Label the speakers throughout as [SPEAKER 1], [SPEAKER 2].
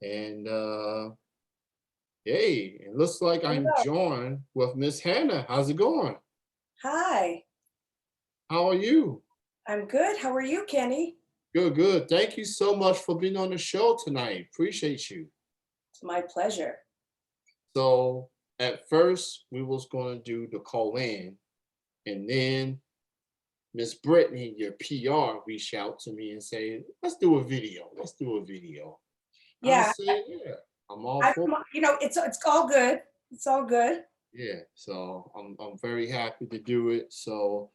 [SPEAKER 1] And hey, it looks like I'm
[SPEAKER 2] Hello.
[SPEAKER 1] joined with Miss Hannah. How's it going?
[SPEAKER 2] Hi.
[SPEAKER 1] How are you?
[SPEAKER 2] I'm good. How are you, Kenny?
[SPEAKER 1] Good, good. Thank you so much for being on the show tonight. Appreciate you.
[SPEAKER 2] It's my pleasure.
[SPEAKER 1] So at first we was going to do the call in, and then Miss Brittany, your PR, reached out to me and say, "Let's do a video. Let's do a video." I
[SPEAKER 2] Yeah,
[SPEAKER 1] said, "Yeah, I'm all
[SPEAKER 2] I,
[SPEAKER 1] for
[SPEAKER 2] it's all good. It's all good.
[SPEAKER 1] yeah." So I'm very happy to do it. So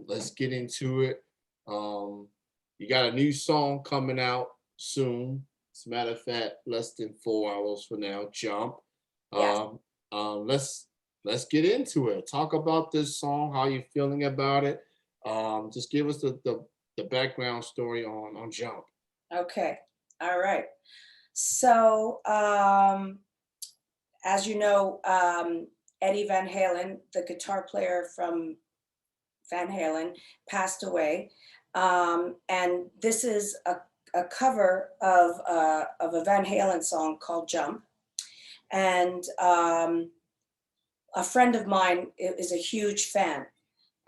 [SPEAKER 1] let's get into it. Um, you got a new song coming out soon. As a matter of fact, less than 4 hours from now. Jump.
[SPEAKER 2] Yes.
[SPEAKER 1] Um, let's get into it. Talk about this song. How you feeling about it? Just give us the background story on Jump.
[SPEAKER 2] Okay. All right. So, as you know, Eddie Van Halen, the guitar player from Van Halen, passed away, and this is a cover of a Van Halen song called "Jump." And a friend of mine is a huge fan,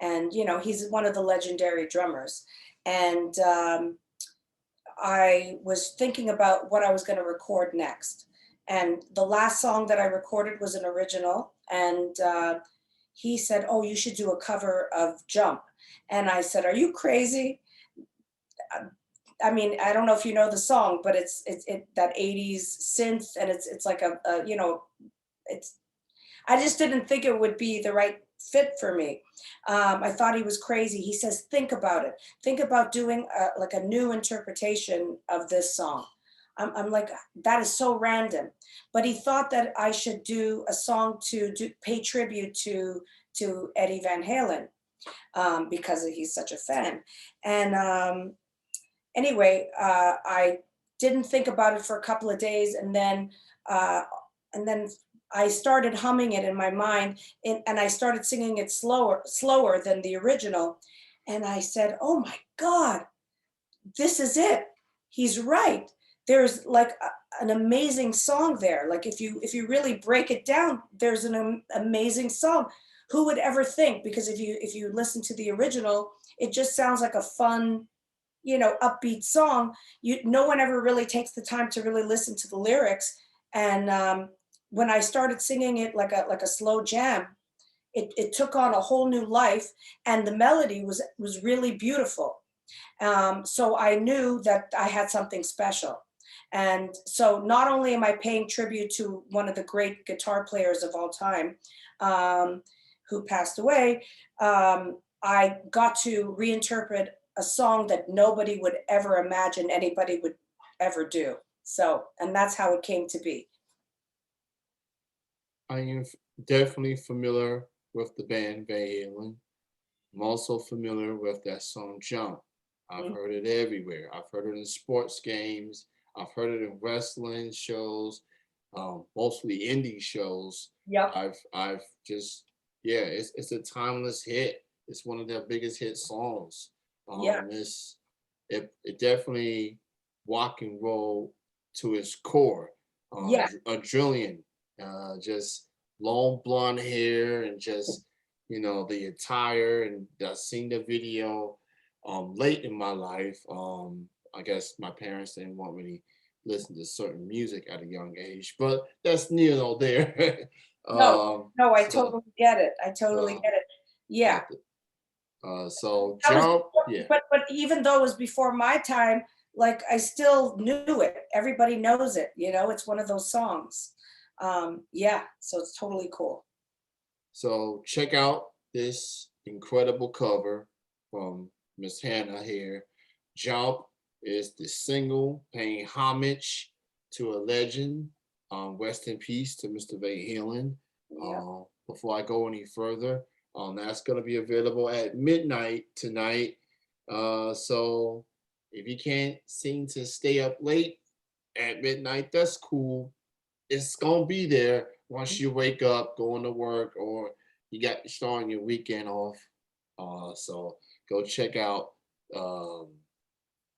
[SPEAKER 2] and he's one of the legendary drummers. And I was thinking about what I was going to record next, and the last song that I recorded was an original. And he said, "Oh, you should do a cover of Jump." And I said, "Are you crazy?" I mean, I don't know if you know the song, but it's that 80s synth, and it's like a it's I just didn't think it would be the right fit for me. I thought he was crazy. He says, "Think about it. Think about doing like a new interpretation of this song." I'm like, that is so random. But he thought that I should do a song to pay tribute to Eddie Van Halen, because he's such a fan. And anyway, I didn't think about it for a couple of days, uh, and then I started humming it in my mind, and I started singing it slower than the original. And I said, "Oh my God, this is it. He's right. There's like an amazing song there. Like if you really break it down, there's an amazing song. Who would ever think? Because if you listen to the original, it just sounds like a fun, upbeat song. No one ever really takes the time to really listen to the lyrics. And when I started singing it like a slow jam, it took on a whole new life, and the melody was really beautiful. So I knew that I had something special. And so not only am I paying tribute to one of the great guitar players of all time, um, who passed away, I got to reinterpret a song that nobody would ever imagine anybody would ever do. So, and that's how it came to be.
[SPEAKER 1] I am definitely familiar with the band Van Halen. I'm also familiar with that song Jump. I've
[SPEAKER 2] Mm,
[SPEAKER 1] heard it everywhere. I've heard it in sports games. I've heard it in wrestling shows, mostly indie shows.
[SPEAKER 2] yep.
[SPEAKER 1] I've just yeah, it's a timeless hit. It's one of their biggest hit songs.
[SPEAKER 2] Yeah.
[SPEAKER 1] It's it definitely rock and roll to its core.
[SPEAKER 2] Yeah.
[SPEAKER 1] Adrenaline, just long blonde hair and just the attire, and I seen the video late in my life. I guess my parents didn't want me to listen to certain music at a young age, but that's near nor there.
[SPEAKER 2] No, no, I
[SPEAKER 1] So
[SPEAKER 2] totally get it. I totally
[SPEAKER 1] so
[SPEAKER 2] get it. Yeah.
[SPEAKER 1] at the, so
[SPEAKER 2] That was
[SPEAKER 1] Jump,
[SPEAKER 2] before,
[SPEAKER 1] yeah.
[SPEAKER 2] but even though it was before my time, like I still knew it. Everybody knows it, it's one of those songs. Yeah, so it's totally cool.
[SPEAKER 1] So check out this incredible cover from Miss Hannah here. Jump is the single paying homage to a legend. Rest in peace to Mr. Van Halen.
[SPEAKER 2] Yeah.
[SPEAKER 1] Before I go any further, that's going to be available at midnight tonight. So if you can't seem to stay up late at midnight, that's cool. It's gonna be there once you wake up, going to work, or you got starting your weekend off. So go check out um,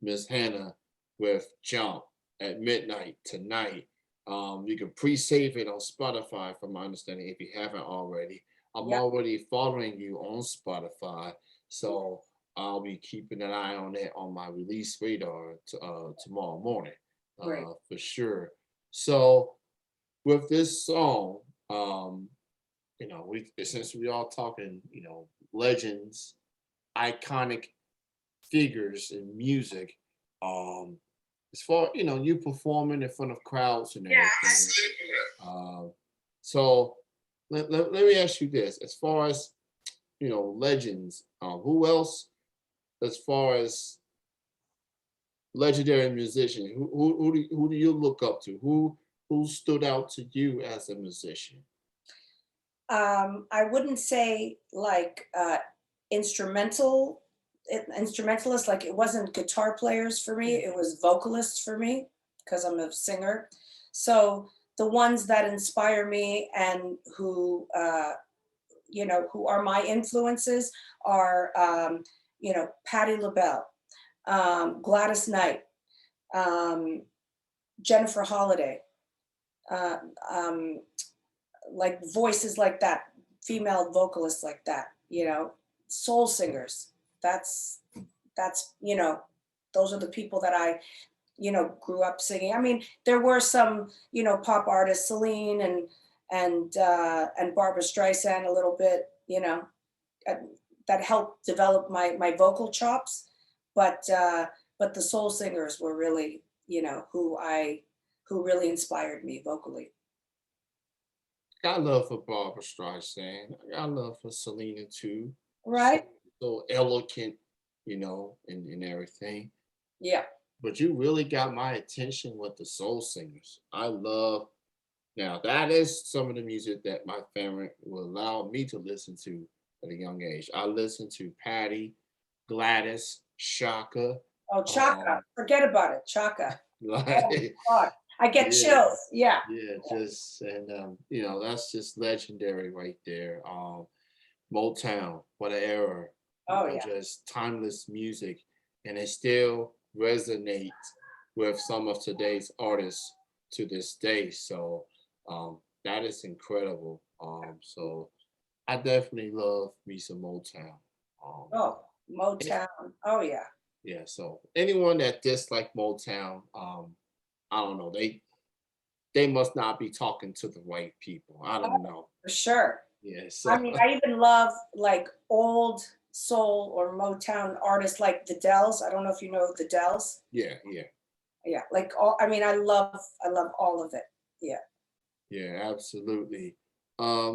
[SPEAKER 1] Miss Hannah with Jump. at midnight tonight. You can pre-save it on Spotify, from my understanding, if you haven't already. I'm
[SPEAKER 2] Yep.
[SPEAKER 1] already following you on Spotify, so I'll be keeping an eye on it on my release radar tomorrow morning,
[SPEAKER 2] Great.
[SPEAKER 1] for sure. So with this song, um, we since we all talking, legends, iconic figures in music. Um, as far you performing in front of crowds and everything. Um, so let me ask you this: as far as legends, who else? As far as legendary musicians, who do you look up to? Who stood out to you as a musician?
[SPEAKER 2] I wouldn't say like instrumentalists, like it wasn't guitar players for me, it was vocalists for me because I'm a singer. So the ones that inspire me and who are my influences are Patti LaBelle, Gladys Knight, um, Jennifer Holliday, uh, um, like voices like that, female vocalists like that, soul singers. That's that's those are the people that I grew up singing. I mean, there were some pop artists, Celine and Barbara Streisand a little bit, uh, that helped develop my vocal chops, but the soul singers were really who really inspired me vocally.
[SPEAKER 1] Got love for Barbara Streisand. I got love for Selena too. So
[SPEAKER 2] Right.
[SPEAKER 1] so eloquent, and everything.
[SPEAKER 2] Yeah.
[SPEAKER 1] But you really got my attention with the soul singers. I love now that is some of the music that my family will allow me to listen to at a young age. I listen to Patty, Gladys, Shaka,
[SPEAKER 2] Oh, Chaka,
[SPEAKER 1] um,
[SPEAKER 2] forget about it, Chaka. Oh
[SPEAKER 1] like
[SPEAKER 2] God, I get
[SPEAKER 1] yeah,
[SPEAKER 2] chills. Yeah.
[SPEAKER 1] yeah, just and that's just legendary right there. Motown, what an era,
[SPEAKER 2] Oh yeah.
[SPEAKER 1] just timeless music, and it still resonates with some of today's artists to this day. So that is incredible. So I definitely love me some Motown. Um,
[SPEAKER 2] Oh,
[SPEAKER 1] eh,
[SPEAKER 2] Motown. Oh yeah.
[SPEAKER 1] yeah. So anyone that dislike Motown, I don't know. They must not be talking to the right people. I don't
[SPEAKER 2] Oh,
[SPEAKER 1] know.
[SPEAKER 2] for sure.
[SPEAKER 1] Yeah.
[SPEAKER 2] I
[SPEAKER 1] So
[SPEAKER 2] mean, I even love like old soul or Motown artists like the Dells. I don't know if you know the Dells.
[SPEAKER 1] yeah, yeah.
[SPEAKER 2] Yeah, like all. I mean, I love all of it. Yeah.
[SPEAKER 1] Yeah, absolutely.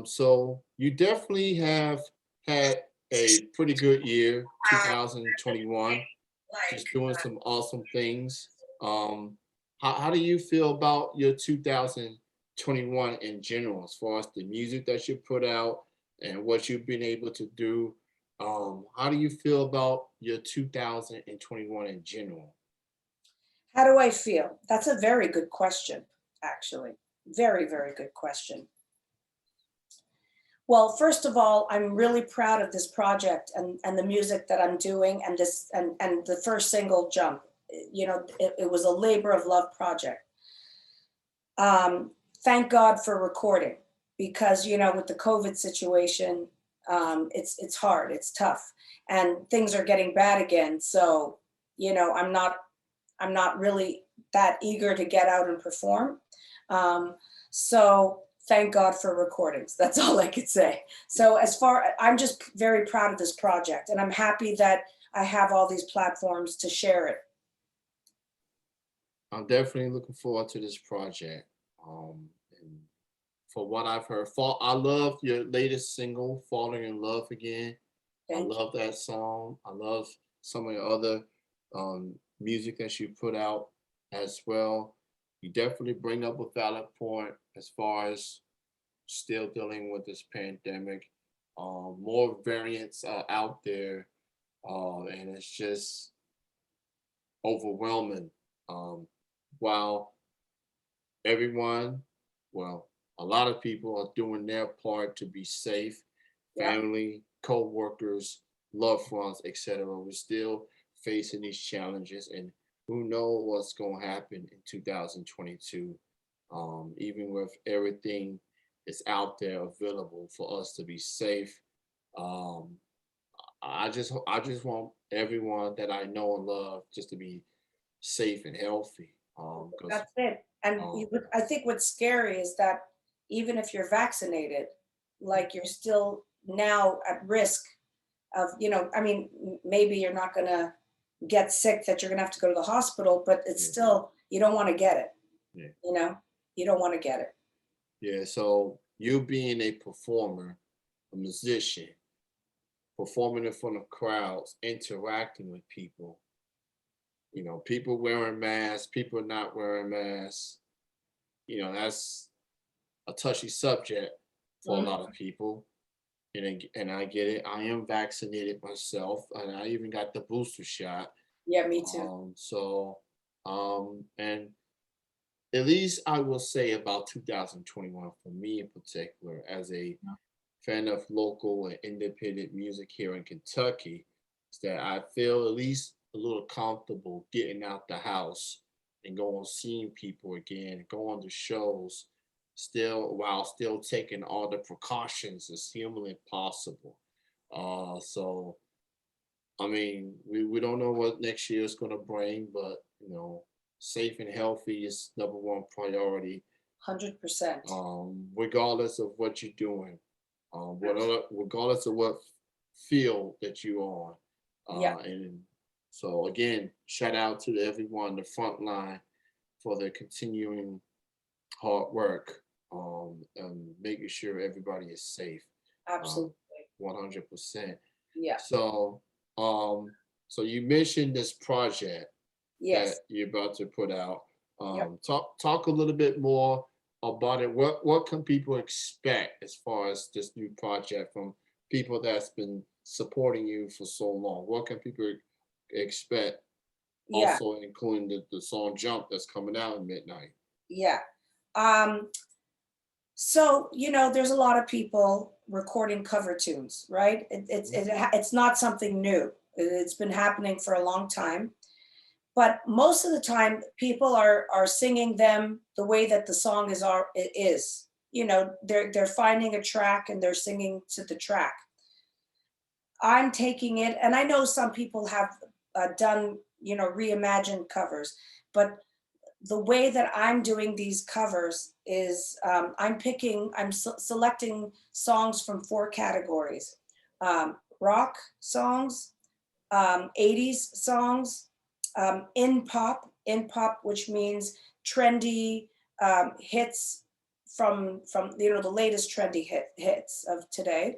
[SPEAKER 1] So you definitely have had a pretty good year, 2021, just doing some awesome things. Um, how do you feel about your 2021 in general, as far as the music that you put out and what you've been able to do? How do you feel about your 2021 in general?
[SPEAKER 2] How do I feel? That's a very good question, actually. Very, very good question. Well, first of all, I'm really proud of this project and the music that I'm doing and this and the first single Jump. It was a labor of love project. Thank God for recording because with the COVID situation, it's hard, it's tough, and things are getting bad again. So I'm not really that eager to get out and perform. So thank God for recordings. That's all I could say. So I'm just very proud of this project, and I'm happy that I have all these platforms to share it.
[SPEAKER 1] I'm definitely looking forward to this project. And for what I've heard, I love your latest single, "Falling in Love Again." I
[SPEAKER 2] Thank you.
[SPEAKER 1] love that song. I love some of the other music that you put out as well. You definitely bring up a valid point as far as still dealing with this pandemic. More variants are out there, and it's just overwhelming. Um, while everyone, well, a lot of people are doing their part to be safe,
[SPEAKER 2] Yeah.
[SPEAKER 1] family, co-workers, loved ones, etc. We're still facing these challenges, and who knows what's going to happen in 2022. Even with everything that's out there available for us to be safe. Um, I just want everyone that I know and love just to be safe and healthy. Because
[SPEAKER 2] That's it. And I think what's scary is that even if you're vaccinated, like you're still now at risk of, I mean, maybe you're not going to get sick that you're going to have to go to the hospital, but it's
[SPEAKER 1] yeah,
[SPEAKER 2] still, you don't want to get it,
[SPEAKER 1] yeah,
[SPEAKER 2] you know, you don't want to get it.
[SPEAKER 1] yeah. So you being a performer, a musician, performing in front of crowds, interacting with people, people wearing masks, people not wearing masks, that's a touchy subject for a
[SPEAKER 2] Mhm.
[SPEAKER 1] lot of people. And I get it. I am vaccinated myself, and I even got the booster shot.
[SPEAKER 2] Yeah, me too.
[SPEAKER 1] And at least I will say about 2021 for me in particular, as a fan of local and independent music here in Kentucky, is that I feel at least a little comfortable getting out the house and going seeing people again, going to shows, still while still taking all the precautions as humanly possible. So I mean, we don't know what next year is going to bring, but safe and healthy is number one priority.
[SPEAKER 2] 100%.
[SPEAKER 1] Regardless of what you're doing, regardless of what field that you're on.
[SPEAKER 2] Yeah,
[SPEAKER 1] And so again, shout out to everyone on the front line for their continuing hard work, and making sure everybody is safe. Um,
[SPEAKER 2] absolutely.
[SPEAKER 1] 100%.
[SPEAKER 2] Yeah.
[SPEAKER 1] So, um, so you mentioned this project that
[SPEAKER 2] Yes.
[SPEAKER 1] you're about to put out.
[SPEAKER 2] Yep.
[SPEAKER 1] Talk a little bit more about it. What can people expect as far as this new project from people that's been supporting you for so long? What can people expect?
[SPEAKER 2] Yeah.
[SPEAKER 1] Also, including the song "Jump" that's coming out at midnight.
[SPEAKER 2] Yeah. Um, So, there's a lot of people recording cover tunes, right? It's not something new. It's been happening for a long time. But most of the time, people are singing them the way that the song it is. They're finding a track and they're singing to the track. I'm taking it, and I know some people have done, reimagined covers, but the way that I'm doing these covers is I'm selecting songs from four categories: rock songs, 80s songs, in pop, which means trendy hits from the latest trendy hits of today,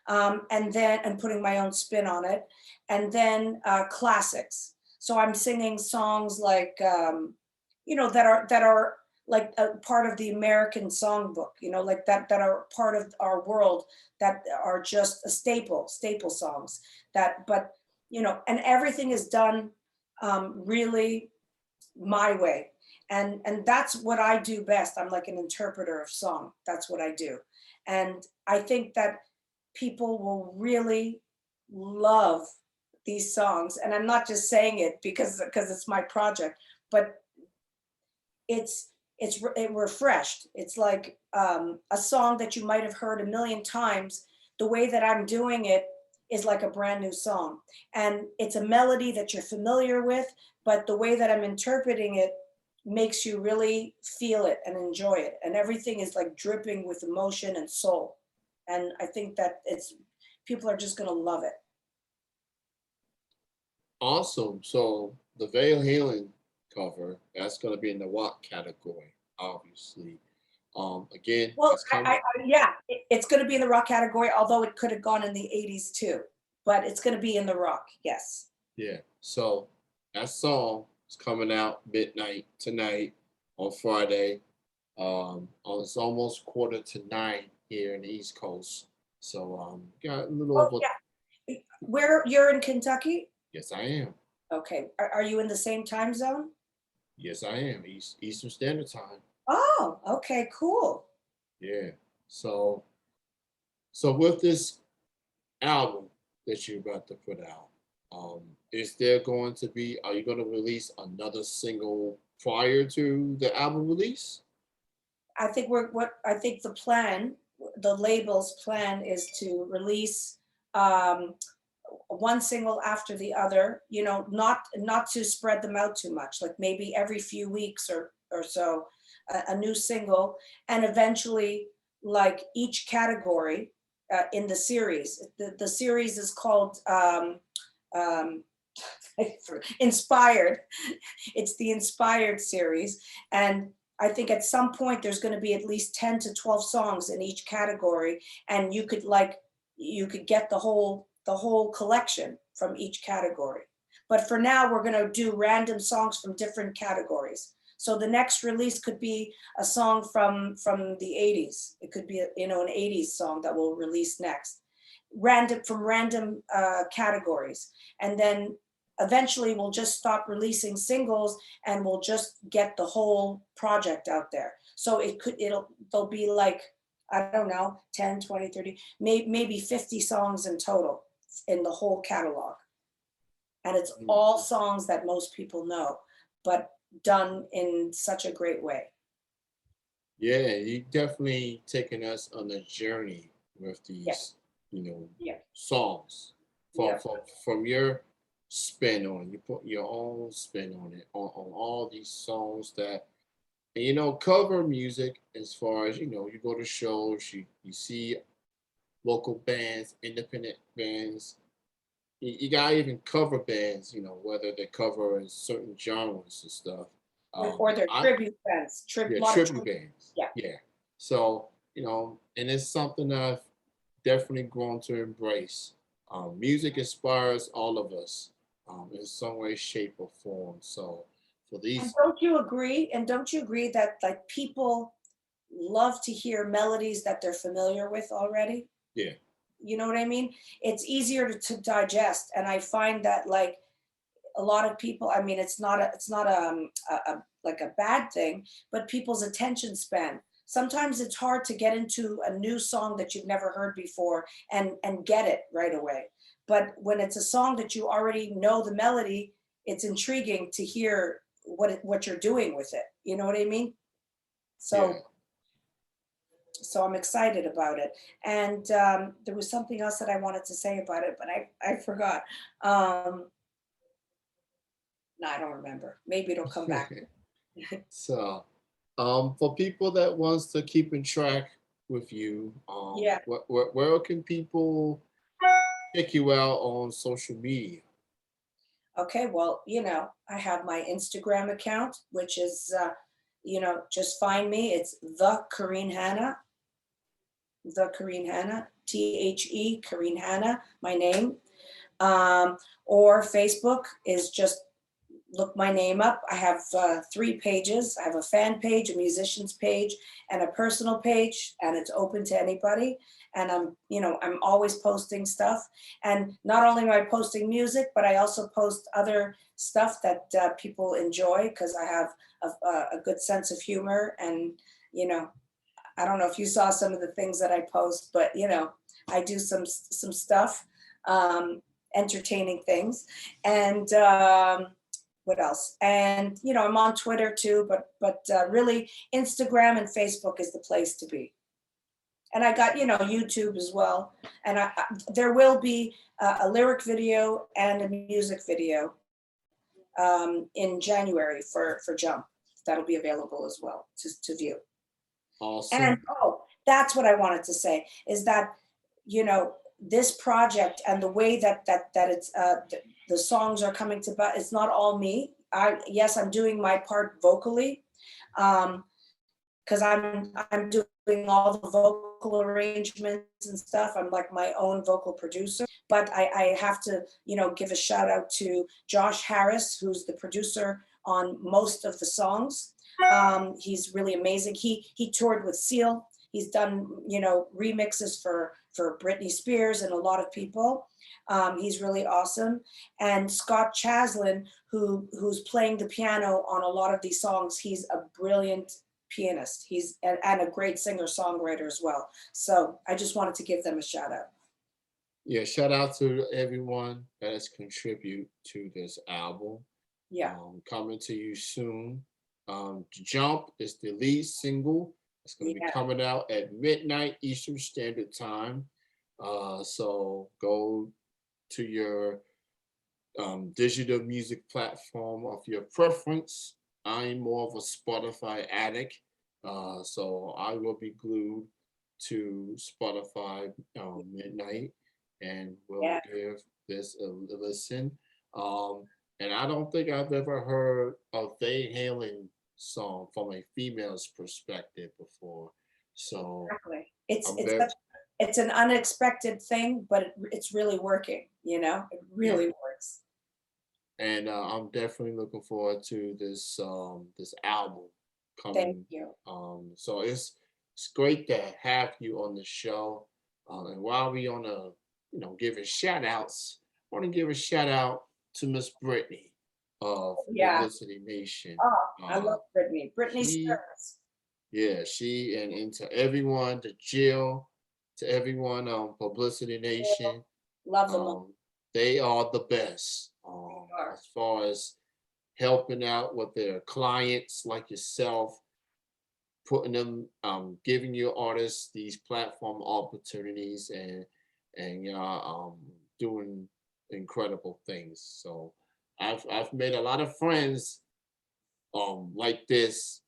[SPEAKER 2] and putting my own spin on it, and then classics. So I'm singing songs like that are like a part of the American songbook, like that are part of our world, that are just a staple songs. But and everything is done really my way, and that's what I do best. I'm like an interpreter of song. That's what I do, and I think that people will really love these songs. And I'm not just saying it because it's my project, but it refreshed. It's like a song that you might have heard a million times. The way that I'm doing it is like a brand new song, and it's a melody that you're familiar with, but the way that I'm interpreting it makes you really feel it and enjoy it, and everything is like dripping with emotion and soul. And I think that it's people are just going to love it.
[SPEAKER 1] Awesome. So the Veil Healing cover, that's going to be in the rock category, obviously. Again,
[SPEAKER 2] Well,
[SPEAKER 1] that's coming.
[SPEAKER 2] yeah, it's going to be in the rock category, although it could have gone in the 80s too. But it's going to be in the rock, yes.
[SPEAKER 1] Yeah. So that song is coming out midnight tonight on Friday. It's almost 8:45 here in the East Coast. So got a little
[SPEAKER 2] Oh,
[SPEAKER 1] over.
[SPEAKER 2] yeah. Where you're in Kentucky?
[SPEAKER 1] Yes, I am.
[SPEAKER 2] Okay. Are you in the same time zone?
[SPEAKER 1] Yes, I am. Eastern Standard Time.
[SPEAKER 2] Oh, okay, cool.
[SPEAKER 1] Yeah. So so with this album that you're about to put out, is there going to be, are you going to release another single prior to the album release?
[SPEAKER 2] I think I think the plan, the label's plan is to release um, one single after the other, you know, not to spread them out too much, like maybe every few weeks or so, a new single, and eventually, like each category in the series. The series is called um, Inspired. It's the Inspired series, and I think at some point there's going to be at least 10 to 12 songs in each category, and you could get the whole collection from each category. But for now, we're going to do random songs from different categories. So the next release could be a song from the 80s. It could be you know, an 80s song that we'll release next, random from random categories, and then eventually we'll just stop releasing singles and we'll just get the whole project out there. So there'll be like, I don't know, 10, 20, 30, maybe 50 songs in total in the whole catalog. And it's
[SPEAKER 1] Mm.
[SPEAKER 2] all songs that most people know, but done in such a great way.
[SPEAKER 1] Yeah, you definitely taking us on a journey with
[SPEAKER 2] Yeah,
[SPEAKER 1] these, you know,
[SPEAKER 2] yeah,
[SPEAKER 1] songs
[SPEAKER 2] yeah.
[SPEAKER 1] from your spin on it. You put your own spin on it on all these songs that, and you know, cover music. As far as you know, you go to shows, you see local bands, independent bands. You got even cover bands, you know, whether they cover in certain genres and stuff.
[SPEAKER 2] Or their
[SPEAKER 1] I
[SPEAKER 2] tribute bands,
[SPEAKER 1] Yeah,
[SPEAKER 2] a lot of
[SPEAKER 1] tribute
[SPEAKER 2] tribute.
[SPEAKER 1] bands.
[SPEAKER 2] Yeah.
[SPEAKER 1] Yeah. So, you know, and it's something that I've definitely grown to embrace. Music inspires all of us in some way, shape, or form. So, for
[SPEAKER 2] And
[SPEAKER 1] these,
[SPEAKER 2] don't you agree? And don't you agree that like people love to hear melodies that they're familiar with already?
[SPEAKER 1] yeah,
[SPEAKER 2] You know what I mean? It's easier to digest. And I find that like a lot of people, I mean, it's not like a bad thing, but people's attention span. Sometimes it's hard to get into a new song that you've never heard before and get it right away. But when it's a song that you already know the melody, it's intriguing to hear what you're doing with it. You know what I mean?
[SPEAKER 1] yeah.
[SPEAKER 2] So I'm excited about it. And there was something else that I wanted to say about it, but I forgot. Um, no, I don't remember. Maybe it'll come back to me.
[SPEAKER 1] So, for people that wants to keep in track with you,
[SPEAKER 2] Yeah.
[SPEAKER 1] where can people check you out on social media?
[SPEAKER 2] Okay. Well, you know, I have my Instagram account, which is, you know, just find me. It's the Karine Hannah, Karine Hannah, my name. Um, or Facebook is just look my name up. I have three pages. I have a fan page, a musician's page, and a personal page, and it's open to anybody. And you know, I'm always posting stuff. And not only am I posting music, but I also post other stuff that people enjoy because I have a good sense of humor. And you know, I don't know if you saw some of the things that I post, but you know, I do some stuff, um, entertaining things, and what else? And you know, I'm on Twitter too, but really, Instagram and Facebook is the place to be. And I got, you know, YouTube as well. And there will be a lyric video and a music video in January for Jump. That'll be available as well to view. And
[SPEAKER 1] Awesome.
[SPEAKER 2] oh, that's what I wanted to say is that, you know, this project and the way that it's the songs are coming to, but it's not all me. Yes, I'm doing my part vocally, um, because I'm doing all the vocal arrangements and stuff. I'm like my own vocal producer. But I have to, you know, give a shout out to Josh Harris, who's the producer on most of the songs. He's really amazing. He toured with Seal. He's done, you know, remixes for Britney Spears and a lot of people. He's really awesome. And Scott Chaslin, who's playing the piano on a lot of these songs, he's a brilliant pianist. He's and a great singer songwriter as well. So I just wanted to give them a shout out.
[SPEAKER 1] yeah, shout out to everyone that has contributed to this album.
[SPEAKER 2] Yeah,
[SPEAKER 1] Coming to you soon. Jump is the lead single. It's going to be
[SPEAKER 2] yeah,
[SPEAKER 1] coming out at midnight Eastern Standard Time. So go to your digital music platform of your preference. I'm more of a Spotify addict, so I will be glued to Spotify midnight, and will
[SPEAKER 2] yeah.
[SPEAKER 1] give this a listen. Um, and I don't think I've ever heard a Van Halen song from a female's perspective before, so
[SPEAKER 2] Exactly. It's
[SPEAKER 1] I'm
[SPEAKER 2] it's
[SPEAKER 1] very
[SPEAKER 2] such it's an unexpected thing, but it's really working, you know? It
[SPEAKER 1] yeah.
[SPEAKER 2] really works.
[SPEAKER 1] And I'm definitely looking forward to this album
[SPEAKER 2] Thank
[SPEAKER 1] coming.
[SPEAKER 2] you.
[SPEAKER 1] So it's great to have you on the show. And while we on giving shout outs, I want to give a shout out to Miss Brittany of
[SPEAKER 2] Yeah.
[SPEAKER 1] Publicity Nation.
[SPEAKER 2] Oh, I
[SPEAKER 1] Uh,
[SPEAKER 2] love Britney. Britney
[SPEAKER 1] she
[SPEAKER 2] Spears.
[SPEAKER 1] yeah, she and to everyone, to Jill, to everyone on Publicity
[SPEAKER 2] Yeah,
[SPEAKER 1] Nation.
[SPEAKER 2] love them all.
[SPEAKER 1] Um, they are the best
[SPEAKER 2] They are.
[SPEAKER 1] as far as helping out with their clients like yourself, putting them, giving your artists these platform opportunities, and doing incredible things. So I've made a lot of friends like this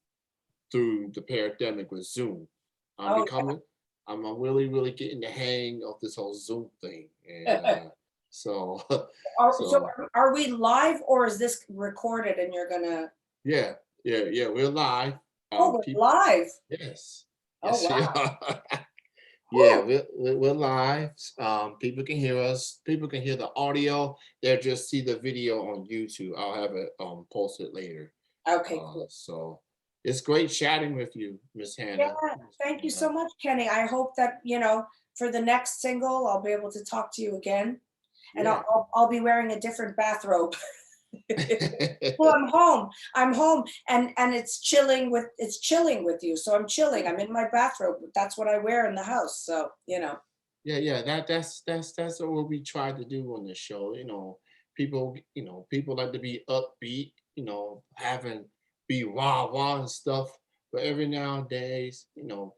[SPEAKER 1] through the pandemic with Zoom. I'm
[SPEAKER 2] Oh,
[SPEAKER 1] becoming, I'm really really getting the hang of this whole Zoom thing, and
[SPEAKER 2] yeah.
[SPEAKER 1] so
[SPEAKER 2] So
[SPEAKER 1] so
[SPEAKER 2] are we live or is this recorded and you're gonna
[SPEAKER 1] yeah, yeah, we're live.
[SPEAKER 2] Oh, we're
[SPEAKER 1] People,
[SPEAKER 2] live.
[SPEAKER 1] yes,
[SPEAKER 2] Oh,
[SPEAKER 1] yes, we
[SPEAKER 2] wow.
[SPEAKER 1] are. Yeah,
[SPEAKER 2] Whew.
[SPEAKER 1] we're live. People can hear us. People can hear the audio. They'll just see the video on YouTube. I'll have it posted later.
[SPEAKER 2] Okay, cool.
[SPEAKER 1] So it's great chatting with you, Miss
[SPEAKER 2] Yeah,
[SPEAKER 1] Hannah.
[SPEAKER 2] thank you
[SPEAKER 1] And,
[SPEAKER 2] so much, Kenny. I hope that, for the next single, I'll be able to talk to you again, and
[SPEAKER 1] yeah.
[SPEAKER 2] I'll be wearing a different bathrobe. Well, I'm home. I'm home, and it's chilling with you. So I'm chilling. I'm in my bathrobe. That's what I wear in the house. So,
[SPEAKER 1] Yeah. That's what we try to do on the show. People like to be upbeat. Having be wah wah and stuff. But every nowadays,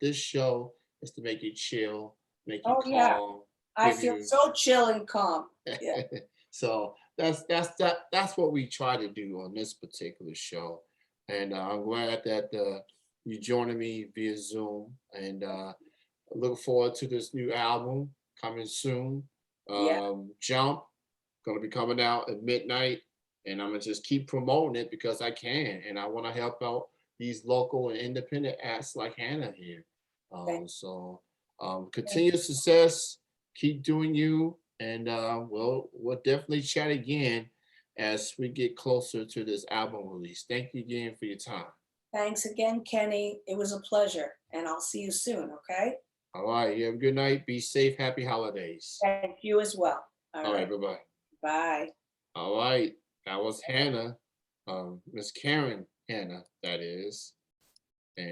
[SPEAKER 1] this show is to make you chill, make you
[SPEAKER 2] oh yeah,
[SPEAKER 1] calm,
[SPEAKER 2] I
[SPEAKER 1] give
[SPEAKER 2] feel
[SPEAKER 1] you.
[SPEAKER 2] so chill and calm. Yeah.
[SPEAKER 1] So that's what we try to do on this particular show, and I'm glad that you joining me via Zoom, and look forward to this new album coming soon.
[SPEAKER 2] Yeah.
[SPEAKER 1] Jump, gonna be coming out at midnight, and I'm gonna just keep promoting it because I can, and I want to help out these local and independent acts like Hannah here.
[SPEAKER 2] Thank, thank
[SPEAKER 1] Continued success, keep doing you, and we'll definitely chat again as we get closer to this album release. Thank you again for your time.
[SPEAKER 2] Thanks again, Kenny. It was a pleasure, and I'll see you soon. Okay.
[SPEAKER 1] All right, you have a good night. Be safe. Happy holidays.
[SPEAKER 2] Thank you as well. All
[SPEAKER 1] All right,
[SPEAKER 2] right.
[SPEAKER 1] bye bye.
[SPEAKER 2] Bye.
[SPEAKER 1] All right, that was Hannah, Miss Karen Hannah, that is. And